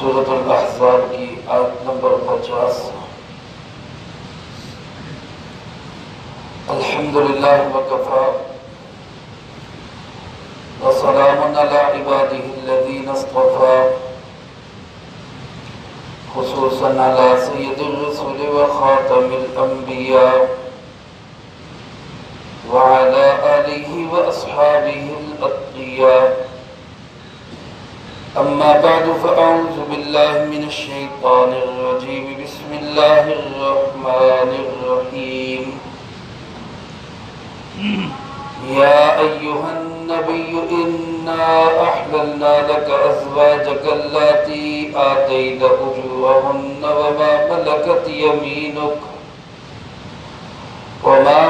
سورۃ الاحزاب کی آیت نمبر 50۔ الحمدللہ وکفی وسلام علی عبادہ الذین اصطفی، خصوصاً علی سید الرسل وخاتم الانبیاء وعلى آلہ واصحابہ الاتقیاء۔ اما بعد فاعوذ باللہ من الشیطان الرجیم، بسم اللہ الرحمن الرحیم۔ یا ایہا النبی انا احللنا لک ازواجک اللاتی آتیت اجورہن وما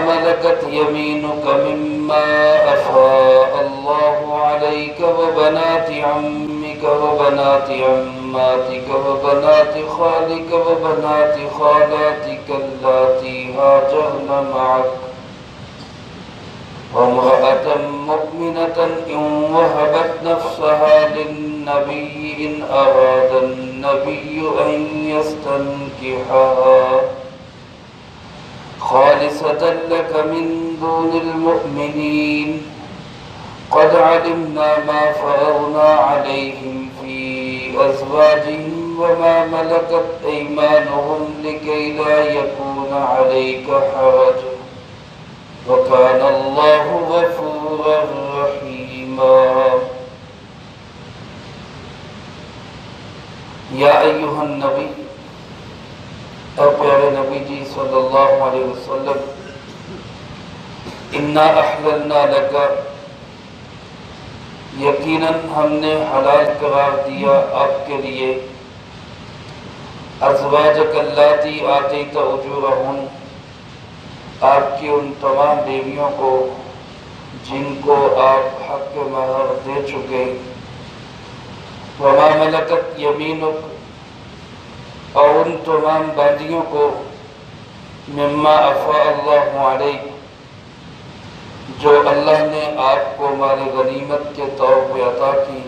ملكت يمينك مما أفاء الله عليك وبنات عمك وبنات عماتك وبنات خالك وبنات خالاتك اللاتي هاجرن معك وامرأة مؤمنة إن وهبت نفسها للنبي إن أراد النبي أن يستنكحها خالصة لك من دون المؤمنين، قد علمنا ما فرضنا عليهم في أزواجهم وما ملكت أيمانهم لكي لا يكون عليك حرج، وكان الله غفورا رحيما۔ يا أيها النبي، اے پیارے نبی جی صلی اللہ علیہ وسلم، انا احللنا لک، یقیناً ہم نے حلال قرار دیا آپ کے لیے، ازواجک اللاتی آتیت اجورہن، آپ کی ان تمام بیویوں کو جن کو آپ حق مہر دے چکے، وما ملکت یمینک، اور ان تمام باندیوں کو مما افاء اللہ علیک، جو اللہ نے آپ کو مال غنیمت کے طور پہ عطا کی،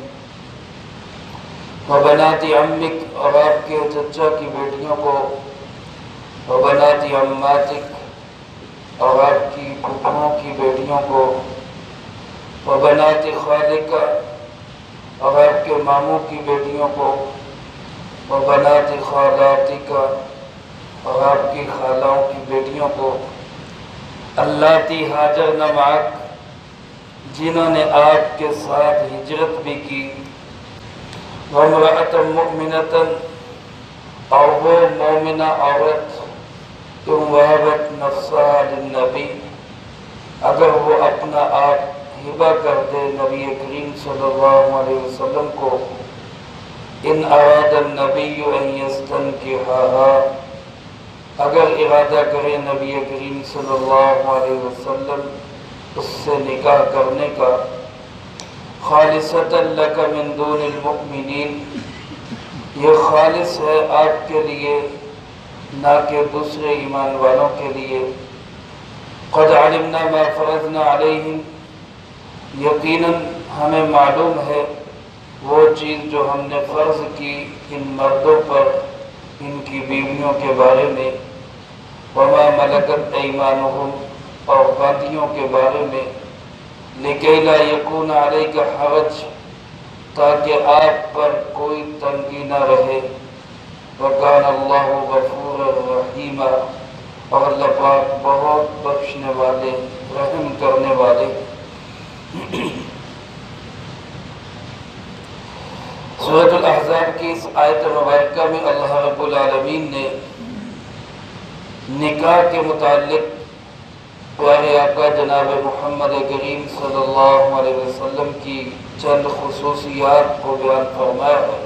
وبنات عمک، اور آپ کے چچا کی بیٹیوں کو، وبنات عماتک، اور آپ کی پھپھوؤں کی بیٹیوں کو، وبنات خالک، اور آپ کے ماموں کی بیٹیوں کو، وبنات خالاتک، اور آپ کی خالاؤں کی بیٹیوں کو، اللاتی ہاجرن معک، جنہوں نے آپ کے ساتھ ہجرت بھی کی، وامرأۃ مؤمنۃ، اور وہ مومنہ عورت، ان وہبت نفسہا للنبی، اگر وہ اپنا آپ ہبہ کر دے نبی کریم صلی اللہ علیہ وسلم کو، ان اراد النبی ان یستنکحہا، اگر ارادہ کرے نبی کریم صلی اللہ علیہ وسلم اس سے نکاح کرنے کا، خالصۃ لک من دون المؤمنین، یہ خالص ہے آپ کے لیے نہ کہ دوسرے ایمان والوں کے لیے، قد علمنا ما فرضنا علیہم، یقیناً ہمیں معلوم ہے وہ چیز جو ہم نے فرض کی ان مردوں پر ان کی بیویوں کے بارے میں، وما ملکت ایمانہم، اور باندیوں کے بارے میں، لکی لا یکون علیک حرج، تاکہ آپ پر کوئی تنگی نہ رہے، وکان اللہ غفورا رحیما، اور اللہ پاک بہت بخشنے والے رحم کرنے والے۔ سورۃ الاحزاب کی اس آیت مبارکہ میں اللہ رب العالمین نے نکاح کے متعلق پیارے آقا جناب محمد کریم صلی اللہ علیہ وسلم کی چند خصوصیات کو بیان فرمایا ہے،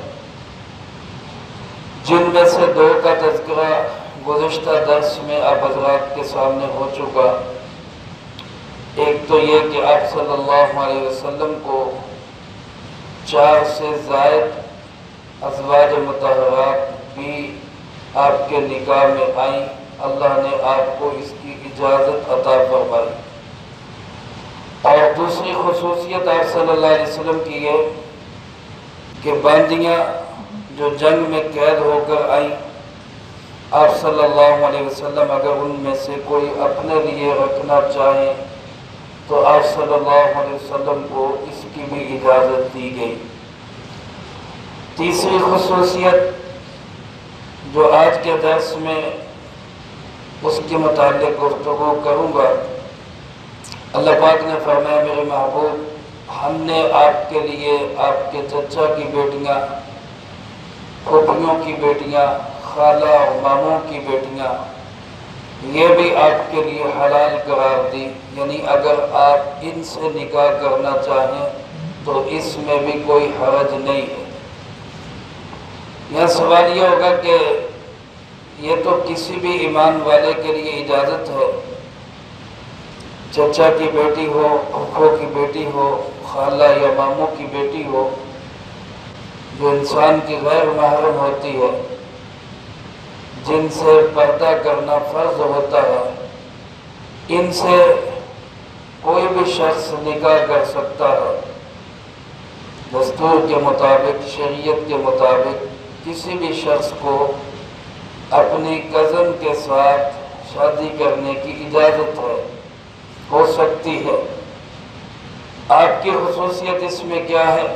جن میں سے دو کا تذکرہ گزشتہ درس میں آپ حضرات کے سامنے ہو چکا۔ ایک تو یہ کہ آپ صلی اللہ علیہ وسلم کو 4 سے زائد ازواج مطہرات بھی آپ کے نکاح میں آئیں، اللہ نے آپ کو اس کی اجازت عطا فرمائی۔ اور دوسری خصوصیت آپ صلی اللہ علیہ وسلم کی ہے کہ باندیاں جو جنگ میں قید ہو کر آئیں، آپ صلی اللہ علیہ وسلم اگر ان میں سے کوئی اپنے لیے رکھنا چاہیں تو آپ صلی اللہ علیہ وسلم کو اس کی بھی اجازت دی گئی۔ تیسری خصوصیت جو آج کے درس میں اس کے متعلق گفتگو کروں گا، اللہ پاک نے فرمایا میرے محبوب ہم نے آپ کے لیے آپ کے چچا کی بیٹیاں، پھوپھیوں کی بیٹیاں، خالہ اور ماموں کی بیٹیاں یہ بھی آپ کے لیے حلال قرار دی، یعنی اگر آپ ان سے نکاح کرنا چاہیں تو اس میں بھی کوئی حرج نہیں ہے۔ یہاں سوال یہ ہوگا کہ یہ تو کسی بھی ایمان والے کے لیے اجازت ہے، چچا کی بیٹی ہو، پھوپھو کی بیٹی ہو، خالہ یا ماموں کی بیٹی ہو، جو انسان کی غیر محرم ہوتی ہے، جن سے پردہ کرنا فرض ہوتا ہے، ان سے کوئی بھی شخص نکاح کر سکتا ہے۔ دستور کے مطابق، شریعت کے مطابق کسی بھی شخص کو اپنی کزن کے ساتھ شادی کرنے کی اجازت ہے، ہو سکتی ہے۔ آپ کی خصوصیت اس میں کیا ہے؟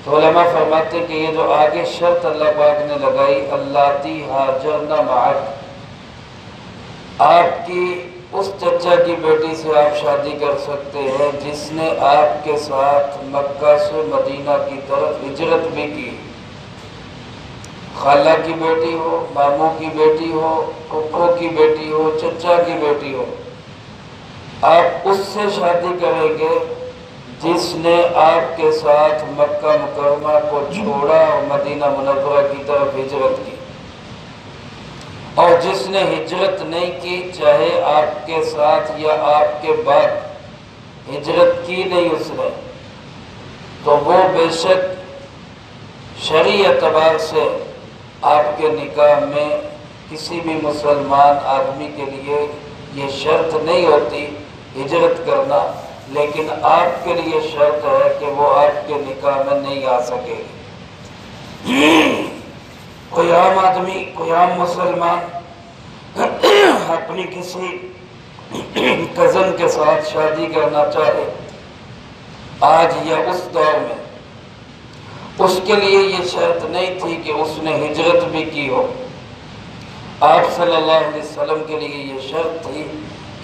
تو علماء فرماتے کہ یہ جو آگے شرط اللہ پاک نے لگائی، اللاتی ہاجرن معک، آپ کی اس چچا کی بیٹی سے آپ شادی کر سکتے ہیں جس نے آپ کے ساتھ مکہ سے مدینہ کی طرف ہجرت بھی کی، خالہ کی بیٹی ہو، ماموں کی بیٹی ہو، پھوپھو کی بیٹی ہو، چچا کی بیٹی ہو، آپ اس سے شادی کریں گے جس نے آپ کے ساتھ مکہ مکرمہ کو چھوڑا اور مدینہ منورہ کی طرف ہجرت کی، اور جس نے ہجرت نہیں کی، چاہے آپ کے ساتھ یا آپ کے بعد ہجرت کی نہیں اس نے، تو وہ بے شک شرعی اعتبار سے آپ کے نکاح میں کسی بھی مسلمان آدمی کے لیے یہ شرط نہیں ہوتی ہجرت کرنا، لیکن آپ کے لیے شرط ہے کہ وہ آپ کے نکاح میں نہیں آ سکے۔ کوئی عام آدمی، کوئی عام مسلمان اپنی کسی کزن کے ساتھ شادی کرنا چاہے آج یا اس دور میں، اس کے لیے یہ شرط نہیں تھی کہ اس نے ہجرت بھی کی ہو۔ آپ صلی اللہ علیہ وسلم کے لیے یہ شرط تھی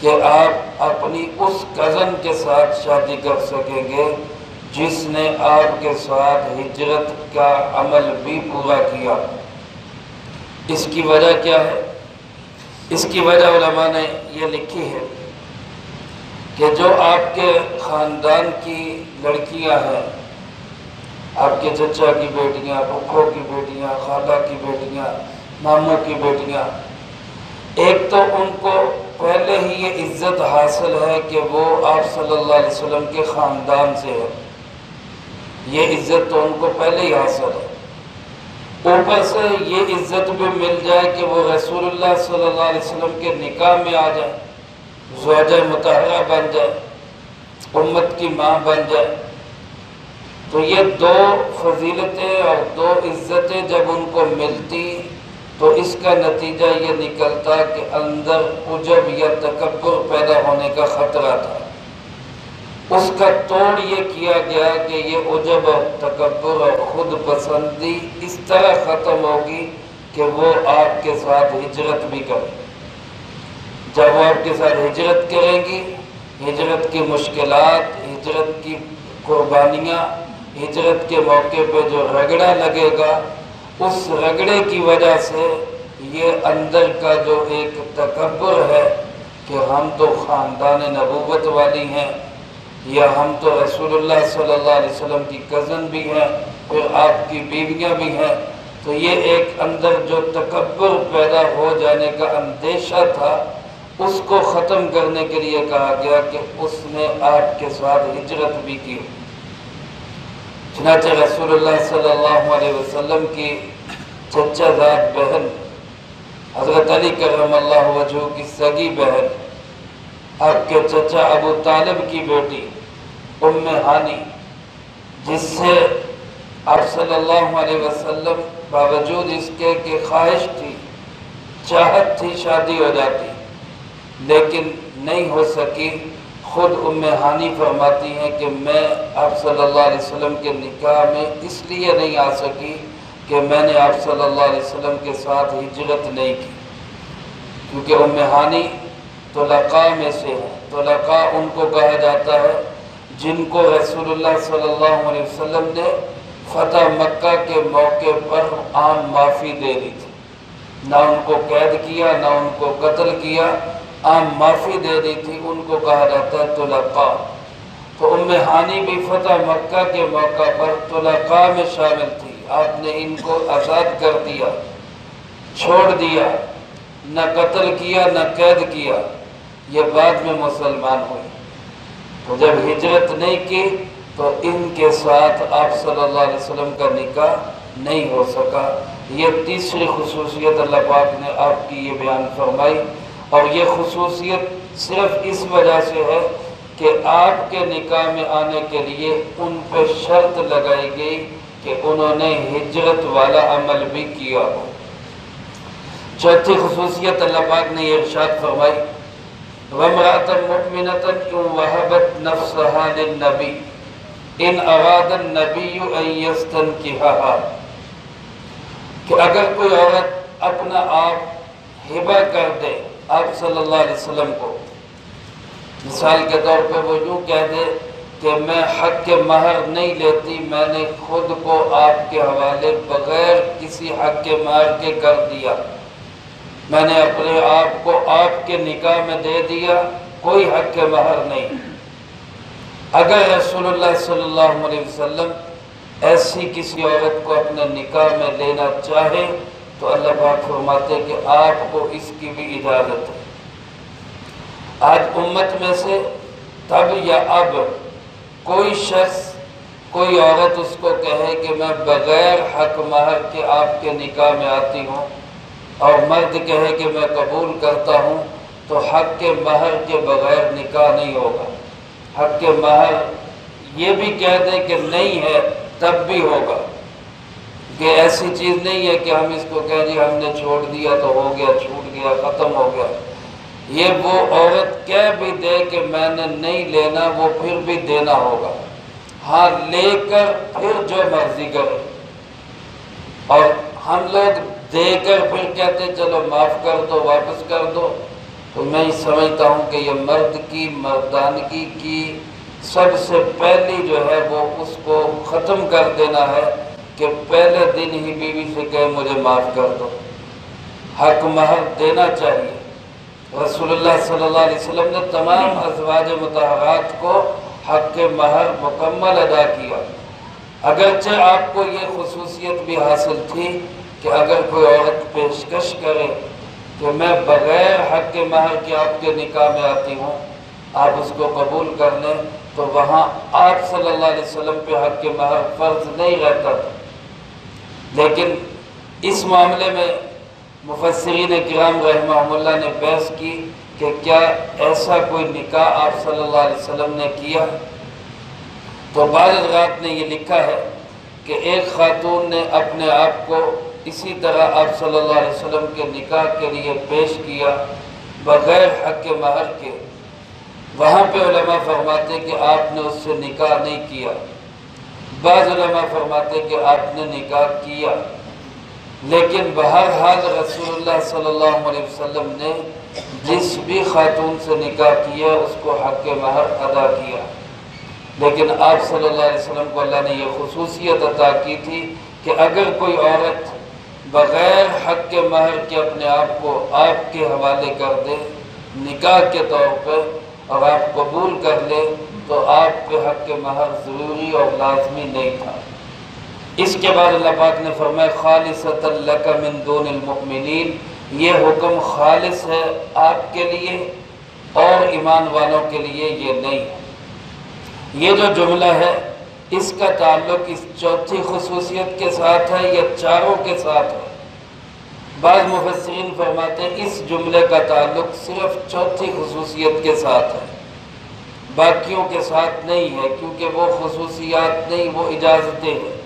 کہ آپ اپنی اس کزن کے ساتھ شادی کر سکیں گے جس نے آپ کے ساتھ ہجرت کا عمل بھی پورا کیا۔ اس کی وجہ کیا ہے؟ اس کی وجہ علماء نے یہ لکھی ہے کہ جو آپ کے خاندان کی لڑکیاں ہیں، آپ کے چچا کی بیٹیاں، پھوپھو کی بیٹیاں، خالہ کی بیٹیاں، ماموں کی بیٹیاں، ایک تو ان کو پہلے ہی یہ عزت حاصل ہے کہ وہ آپ صلی اللہ علیہ وسلم کے خاندان سے ہے، یہ عزت تو ان کو پہلے ہی حاصل ہے۔ اوپر سے یہ عزت بھی مل جائے کہ وہ رسول اللہ صلی اللہ علیہ وسلم کے نکاح میں آ جائیں، زوجہ مطہرہ بن جائے، امت کی ماں بن جائے، تو یہ دو فضیلتیں اور دو عزتیں جب ان کو ملتی تو اس کا نتیجہ یہ نکلتا کہ اندر عجب یا تکبر پیدا ہونے کا خطرہ تھا۔ اس کا توڑ یہ کیا گیا کہ یہ عجب اور تکبر اور خود پسندی اس طرح ختم ہوگی کہ وہ آپ کے ساتھ ہجرت بھی کریں۔ جب وہ آپ کے ساتھ ہجرت کریں گی، ہجرت کی مشکلات، ہجرت کی قربانیاں، ہجرت کے موقع پہ جو رگڑا لگے گا، اس رگڑے کی وجہ سے یہ اندر کا جو ایک تکبر ہے کہ ہم تو خاندان نبوت والی ہیں، یا ہم تو رسول اللہ صلی اللہ علیہ وسلم کی کزن بھی ہیں، پھر آپ کی بیویاں بھی ہیں، تو یہ ایک اندر جو تکبر پیدا ہو جانے کا اندیشہ تھا، اس کو ختم کرنے کے لیے کہا گیا کہ اس نے آپ کے ساتھ ہجرت بھی کی۔ چنانچہ رسول اللہ صلی اللہ علیہ وسلم کی چچا زاد بہن حضرت علی کرم اللہ وجہہ کی سگی بہن، آپ کے چچا ابو طالب کی بیٹی ام ہانی، جس سے آپ صلی اللہ علیہ وسلم باوجود اس کے کہ خواہش تھی، چاہت تھی شادی ہو جاتی، لیکن نہیں ہو سکی۔ خود ام ہانی فرماتی ہیں کہ میں آپ صلی اللہ علیہ وسلم کے نکاح میں اس لیے نہیں آ سکی کہ میں نے آپ صلی اللہ علیہ وسلم کے ساتھ ہجرت نہیں کی، کیونکہ ام ہانی طلقاء میں سے ہے۔ طلقاء ان کو کہا جاتا ہے جن کو رسول اللہ صلی اللہ علیہ وسلم نے فتح مکہ کے موقع پر عام معافی دے دی تھی، نہ ان کو قید کیا نہ ان کو قتل کیا، عام معافی دے دی تھی، ان کو کہا جاتا ہے طلقاء۔ تو ام ہانی بھی فتح مکہ کے موقع پر طلقاء میں شامل تھی۔ آپ نے ان کو آزاد کر دیا، چھوڑ دیا، نہ قتل کیا نہ قید کیا، یہ بعد میں مسلمان ہوئی۔ تو جب ہجرت نہیں کی تو ان کے ساتھ آپ صلی اللہ علیہ وسلم کا نکاح نہیں ہو سکا۔ یہ تیسری خصوصیت اللہ پاک نے آپ کی یہ بیان فرمائی، اور یہ خصوصیت صرف اس وجہ سے ہے کہ آپ کے نکاح میں آنے کے لیے ان پہ شرط لگائی گئی کہ انہوں نے ہجرت والا عمل بھی کیا ہو۔ چوتھی خصوصیت اللہ پاک نے یہ ارشاد فرمائی، وَامْرَأَةً مُؤْمِنَةً إِنْ وَهَبَتْ نَفْسَهَا لِلنَّبِيِّ إِنْ أَرَادَ النَّبِيُّ أَنْ يَسْتَنْكِحَهَا، کہ اگر کوئی عورت اپنا آپ ہبہ کر دے آپ صلی اللہ علیہ وسلم کو، مثال کے طور پہ وہ یوں کہہ دے کہ میں حق کے مہر نہیں لیتی، میں نے خود کو آپ کے حوالے بغیر کسی حق کے مہر کے کر دیا، میں نے اپنے آپ کو آپ کے نکاح میں دے دیا، کوئی حق کے مہر نہیں۔ اگر رسول اللہ صلی اللہ علیہ وسلم ایسی کسی عورت کو اپنے نکاح میں لینا چاہے تو اللہ پاک فرماتے کہ آپ کو اس کی بھی اجازت ہے۔ آج امت میں سے تب یا اب کوئی شخص، کوئی عورت اس کو کہے کہ میں بغیر حق مہر کے آپ کے نکاح میں آتی ہوں، اور مرد کہے کہ میں قبول کرتا ہوں، تو حق کے مہر کے بغیر نکاح نہیں ہوگا۔ حق کے مہر یہ بھی کہہ دیں کہ نہیں ہے تب بھی ہوگا، کہ ایسی چیز نہیں ہے کہ ہم اس کو کہہ دیں ہم نے چھوڑ دیا تو ہو گیا، چھوٹ گیا، ختم ہو گیا۔ یہ وہ عورت کہہ بھی دے کہ میں نے نہیں لینا، وہ پھر بھی دینا ہوگا، ہاں لے کر پھر جو مرضی کرے۔ اور ہم لوگ دے کر پھر کہتے چلو معاف کر دو، واپس کر دو، تو میں سمجھتا ہوں کہ یہ مرد کی مردانگی کی سب سے پہلی جو ہے وہ اس کو ختم کر دینا ہے کہ پہلے دن ہی بیوی سے کہے مجھے معاف کر دو۔ حق مہر دینا چاہیے۔ رسول اللہ صلی اللہ علیہ وسلم نے تمام ازواج مطہرات کو حق مہر مکمل ادا کیا، اگرچہ آپ کو یہ خصوصیت بھی حاصل تھی کہ اگر کوئی عورت پیشکش کرے کہ میں بغیر حق مہر کے آپ کے نکاح میں آتی ہوں، آپ اس کو قبول کر لیں، تو وہاں آپ صلی اللہ علیہ وسلم پہ حق مہر فرض نہیں رہتا تھا۔ لیکن اس معاملے میں مفسرین کرام رحمہم اللہ نے بحث کی کہ کیا ایسا کوئی نکاح آپ صلی اللہ علیہ وسلم نے کیا؟ تو بعض حضرات نے یہ لکھا ہے کہ ایک خاتون نے اپنے آپ کو اسی طرح آپ صلی اللہ علیہ وسلم کے نکاح کے لیے پیش کیا بغیر حق مہر کے۔ وہاں پہ علماء فرماتے کہ آپ نے اس سے نکاح نہیں کیا، بعض علماء فرماتے کہ آپ نے نکاح کیا، لیکن بہرحال رسول اللہ صلی اللہ علیہ وسلم نے جس بھی خاتون سے نکاح کیا اس کو حق مہر ادا کیا۔ لیکن آپ صلی اللہ علیہ وسلم کو اللہ نے یہ خصوصیت عطا کی تھی کہ اگر کوئی عورت بغیر حق مہر کے اپنے آپ کو آپ کے حوالے کر دے نکاح کے طور پہ اور آپ قبول کر لے تو آپ پہ حق مہر ضروری اور لازمی نہیں تھا۔ اس کے بعد اللہ پاک نے فرمایا خالصۃ لک من دون المؤمنین، یہ حکم خالص ہے آپ کے لیے اور ایمان والوں کے لیے یہ نہیں ہے۔ یہ جو جملہ ہے اس کا تعلق اس چوتھی خصوصیت کے ساتھ ہے یا چاروں کے ساتھ ہے؟ بعض مفسرین فرماتے ہیں اس جملے کا تعلق صرف چوتھی خصوصیت کے ساتھ ہے، باقیوں کے ساتھ نہیں ہے، کیونکہ وہ خصوصیات نہیں، وہ اجازتیں ہیں۔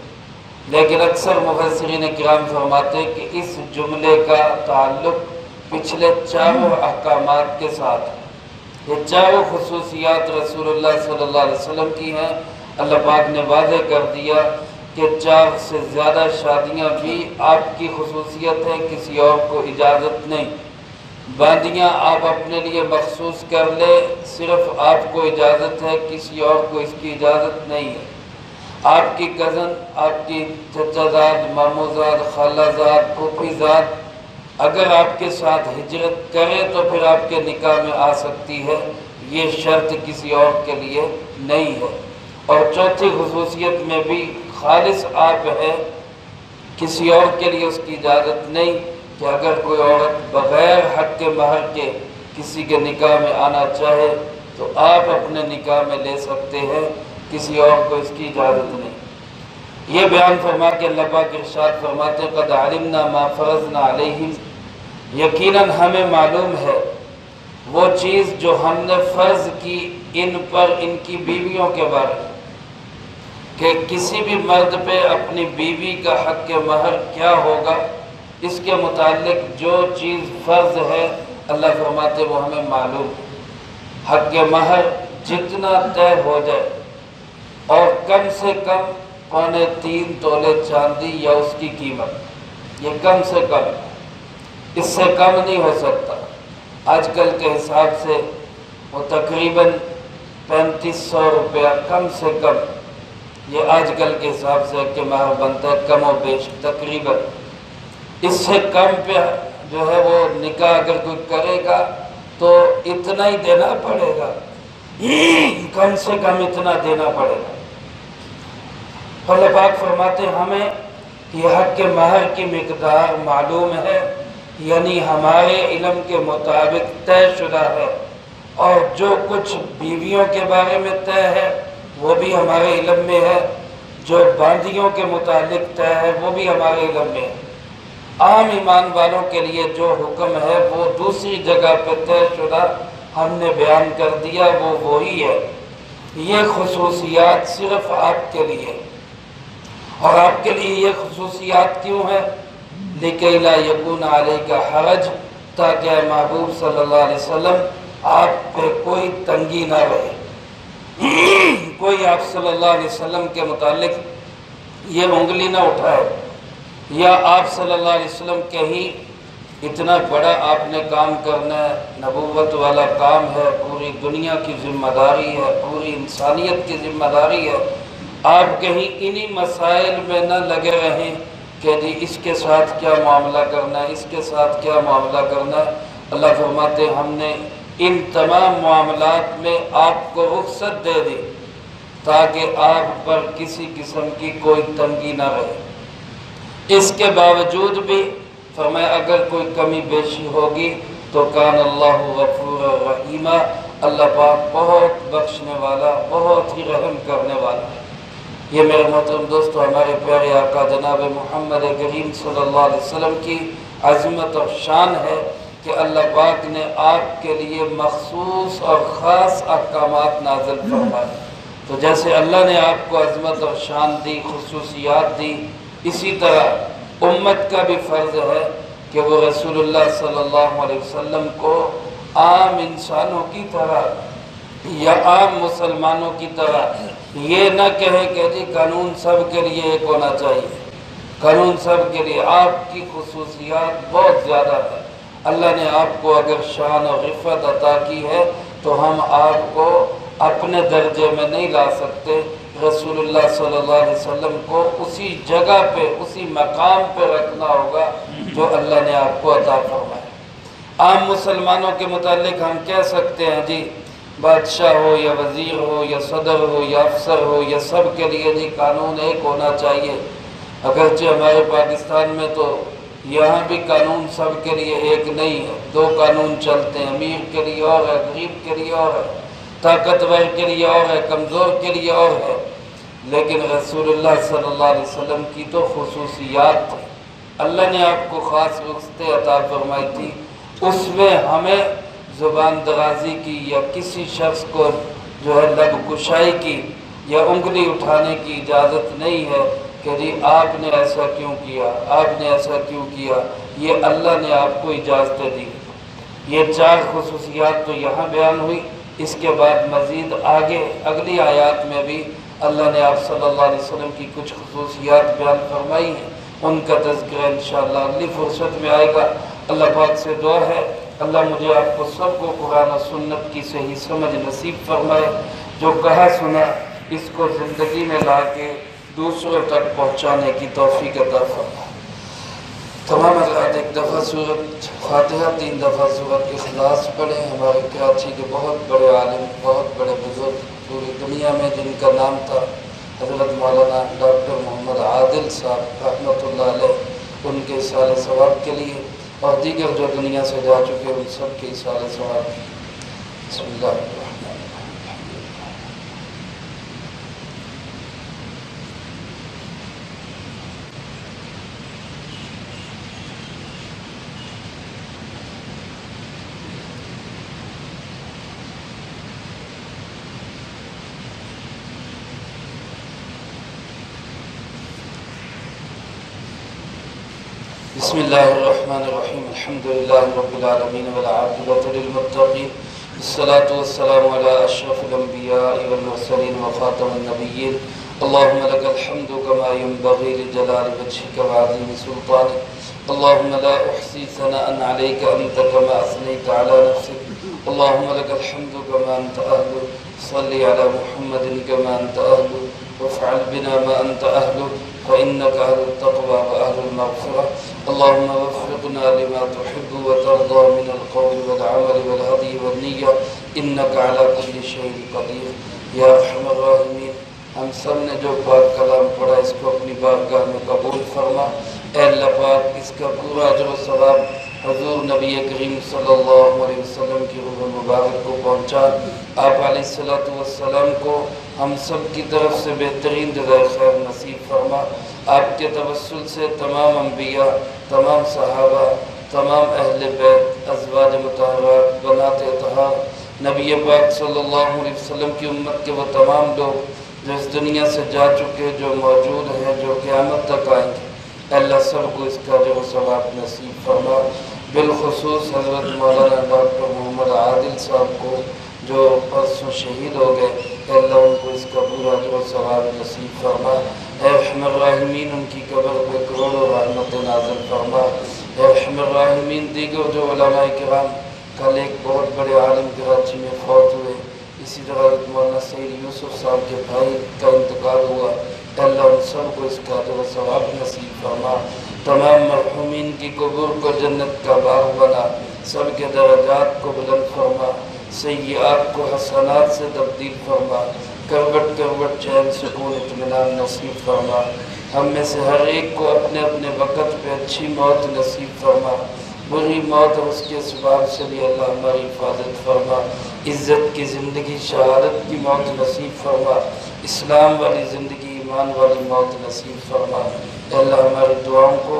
لیکن اکثر مفسرین کرام فرماتے ہیں کہ اس جملے کا تعلق پچھلے چاروں احکامات کے ساتھ ہے۔ یہ چاروں خصوصیات رسول اللہ صلی اللہ علیہ وسلم کی ہیں۔ اللہ پاک نے واضح کر دیا کہ 4 سے زیادہ شادیاں بھی آپ کی خصوصیت ہے، کسی اور کو اجازت نہیں۔ باندیاں آپ اپنے لیے مخصوص کر لے، صرف آپ کو اجازت ہے، کسی اور کو اس کی اجازت نہیں ہے۔ آپ کی کزن، آپ کی چچا زاد، ماموں زاد، خالہ زاد، پھوپھی زاد اگر آپ کے ساتھ ہجرت کرے تو پھر آپ کے نکاح میں آ سکتی ہے، یہ شرط کسی اور کے لیے نہیں ہے۔ اور چوتھی خصوصیت میں بھی خالص آپ ہے، کسی اور کے لیے اس کی اجازت نہیں کہ اگر کوئی عورت بغیر حق کے مہر کے کسی کے نکاح میں آنا چاہے تو آپ اپنے نکاح میں لے سکتے ہیں، کسی اور کو اس کی اجازت نہیں۔ یہ بیان فرما کے اللہ پاک ارشاد فرماتے ہیں قد علمنا ما فرضنا علیہم، یقیناً ہمیں معلوم ہے وہ چیز جو ہم نے فرض کی ان پر، ان کی بیویوں کے بارے میں، کہ کسی بھی مرد پہ اپنی بیوی کا حق مہر کیا ہوگا، اس کے متعلق جو چیز فرض ہے اللہ فرماتے وہ ہمیں معلوم ہے۔ حق مہر جتنا طے ہو جائے اور کم سے کم 3.25 تولے چاندی یا اس کی قیمت، یہ کم سے کم، اس سے کم نہیں ہو سکتا۔ آج کل کے حساب سے وہ تقریباً 3500 روپیہ کم سے کم، یہ آج کل کے حساب سے کہ مہر بنتا ہے کم و بیش تقریباً۔ اس سے کم پہ جو ہے وہ نکاح اگر کوئی کرے گا تو اتنا ہی دینا پڑے گا، کم سے کم اتنا دینا پڑے گا۔ اللہ پاک فرماتے ہیں ہمیں یہ حق مہر کی مقدار معلوم ہے، یعنی ہمارے علم کے مطابق طے شدہ ہے، اور جو کچھ بیویوں کے بارے میں طے ہے وہ بھی ہمارے علم میں ہے، جو باندیوں کے متعلق طے ہے وہ بھی ہمارے علم میں ہے۔ عام ایمان والوں کے لیے جو حکم ہے وہ دوسری جگہ پہ طے شدہ ہم نے بیان کر دیا، وہ وہی ہے۔ یہ خصوصیات صرف آپ کے لیے، اور آپ کے لیے یہ خصوصیات کیوں ہے؟ لِكَيْ لَا يَكُونَ عَلَيْكَ حَرَجٌ، تاکہ اے محبوب صلی اللہ علیہ وسلم آپ پہ کوئی تنگی نہ رہے، کوئی آپ صلی اللہ علیہ وسلم کے متعلق یہ انگلی نہ اٹھائے، یا آپ صلی اللہ علیہ وسلم کہیں اتنا بڑا آپ نے کام کرنا ہے، نبوت والا کام ہے، پوری دنیا کی ذمہ داری ہے، پوری انسانیت کی ذمہ داری ہے، آپ کہیں انہی مسائل میں نہ لگے رہیں کہ جی اس کے ساتھ کیا معاملہ کرنا ہے، اس کے ساتھ کیا معاملہ کرنا ہے۔ اللہ فرماتے ہم نے ان تمام معاملات میں آپ کو رخصت دے دی تاکہ آپ پر کسی قسم کی کوئی تنگی نہ رہے۔ اس کے باوجود بھی فرمایا اگر کوئی کمی بیشی ہوگی تو کان اللہ غفور رحیم، اللہ پاک بہت بخشنے والا، بہت ہی رحم کرنے والا ہے۔ یہ میرے محترم دوستو ہمارے پیارے آقا جناب محمد کریم صلی اللہ علیہ وسلم کی عظمت اور شان ہے کہ اللہ پاک نے آپ کے لیے مخصوص اور خاص احکامات نازل فرمائے۔ تو جیسے اللہ نے آپ کو عظمت اور شان دی، خصوصیات دی، اسی طرح امت کا بھی فرض ہے کہ وہ رسول اللہ صلی اللہ علیہ وسلم کو عام انسانوں کی طرح یا عام مسلمانوں کی طرح یہ نہ کہے کہ جی قانون سب کے لیے ایک ہونا چاہیے، قانون سب کے لیے۔ آپ کی خصوصیات بہت زیادہ ہے، اللہ نے آپ کو اگر شان اور عفت عطا کی ہے تو ہم آپ کو اپنے درجے میں نہیں لا سکتے، رسول اللہ صلی اللہ علیہ وسلم کو اسی جگہ پہ، اسی مقام پہ رکھنا ہوگا جو اللہ نے آپ کو عطا فرمایا۔ عام مسلمانوں کے متعلق ہم کہہ سکتے ہیں جی بادشاہ ہو یا وزیر ہو یا صدر ہو یا افسر ہو یا سب کے لیے جی قانون ایک ہونا چاہیے، اگرچہ ہمارے پاکستان میں تو یہاں بھی قانون سب کے لیے ایک نہیں ہے، 2 قانون چلتے ہیں، امیر کے لیے اور ہے، غریب کے لیے اور ہے، طاقتور کے لیے اور ہے، کمزور کے لیے اور ہے۔ لیکن رسول اللہ صلی اللہ علیہ وسلم کی تو خصوصیات تھی، اللہ نے آپ کو خاص رخصتیں عطا فرمائی تھی، اس میں ہمیں زبان درازی کی یا کسی شخص کو جو ہے لب کشائی کی یا انگلی اٹھانے کی اجازت نہیں ہے کہ جی آپ نے ایسا کیوں کیا، آپ نے ایسا کیوں کیا، یہ اللہ نے آپ کو اجازتیں دی۔ یہ 4 خصوصیات تو یہاں بیان ہوئی، اس کے بعد مزید آگے اگلی آیات میں بھی اللہ نے آپ صلی اللہ علیہ وسلم کی کچھ خصوصیات بیان فرمائی ہیں، ان کا تذکرہ انشاءاللہ اگلی فرصت میں آئے گا۔ اللہ پاک سے دعا ہے اللہ مجھے آپ کو سب کو قرآن و سنت کی صحیح سمجھ نصیب فرمائے، جو کہا سنا اس کو زندگی میں لا کے دوسروں تک پہنچانے کی توفیق عطا فرمائے۔ تمام حضرات ایک دفعہ سورۃ فاتحہ، 3 دفعہ سورۃ اخلاص پڑھیں۔ ہمارے کراچی کے بہت بڑے عالم، بہت بڑے بزرگ پوری دنیا میں جن کا نام تھا حضرت مولانا ڈاکٹر محمد عادل صاحب رحمۃ اللہ علیہ، ان کے اصال ثواب کے لیے، اور دیگر جو دنیا سے جا چکے ان سب کے اصال ثواب۔ بسم اللہ الرحمن الرحیم۔ بسم اللہ الرحمن الرحیم، الحمد للہ رب العالمین والعاقبۃ للمتقین، والصلاة والسلام علی اشرف الانبیاء والمرسلین وخاتم النبیین، اللہم لک الحمد کما ینبغی لجلال وجہک وعظیم سلطانک، اللہم لا احصی ثناء علیک انت کما اثنیت علی نفسک، اللہم لک الحمد کما انت اہل، صلی علی محمد کما انت اہل، وافعل بنا ما انت اہل، فإنك أهل التقوى وأهل المغفرة، اللهم وفقنا لما تحب وترضى من القول والعمل والهدي والنية، إنك على كل شيء قدير يا أرحم الراحمين۔ ہم سب نے جو پاک کلام پڑھا اس کو اپنی بارگاہ میں قبول فرما، اے اللہ پاک اس کا پورا اجر و ثواب حضور نبی کریم صلی اللہ علیہ وسلم کی روح مبارک کو پہنچا۔ آپ علیہ السلام کو ہم سب کی طرف سے بہترین جزائے خیر نصیب فرما۔ آپ کے توسل سے تمام انبیاء، تمام صحابہ، تمام اہل بیت، ازواج مطہرات، بنات اطہار، نبی پاک صلی اللہ علیہ وسلم کی امت کے وہ تمام لوگ جو اس دنیا سے جا چکے، جو موجود ہیں، جو قیامت تک آئیں گے، اللہ سب کو اس کا اجر و ثواب نصیب فرما۔ بالخصوص حضرت مولانا ڈاکٹر محمد عادل صاحب کو جو پرسوں شہید ہو گئے، اے اللہ ان کو اس کا پورا اجر و ثواب نصیب فرما۔ اے ارحم الراحمین ان کی قبر پہ کروڑوں رحمت نازل فرما۔ اے ارحم الراحمین دیگر جو علماء کرام، کل ایک بہت بڑے عالم کراچی میں فوت ہوئے، اسی طرح حضرت مولانا سید یوسف صاحب کے بھائی کا انتقال ہوا، اے اللہ ان سب کو اس کا اجر و ثواب نصیب فرما۔ تمام مرحومین کی قبور کو جنت کا باغ بنا، سب کے درجات کو بلند فرما، سیئات کو حسنات سے تبدیل فرما، کروٹ کروٹ چین سکون اطمینان نصیب فرما۔ ہم میں سے ہر ایک کو اپنے اپنے وقت پہ اچھی موت نصیب فرما، بری موت اور اس کے اسباب سے بھی اللہ ہماری حفاظت فرما۔ عزت کی زندگی، شہادت کی موت نصیب فرما، اسلام والی زندگی، ایمان والی موت نصیب فرما۔ اے اللہ ہماری دعاؤں کو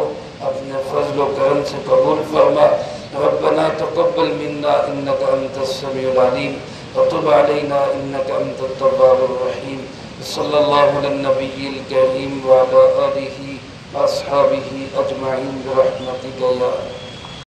اپنے فضل و کرم سے قبول فرما۔ ربنا تقبل منا انك انت السميع العليم وتب علينا انك انت التواب الرحيم، صلى الله على النبي الكريم وعلى آله واصحابه اجمعين برحمتك يا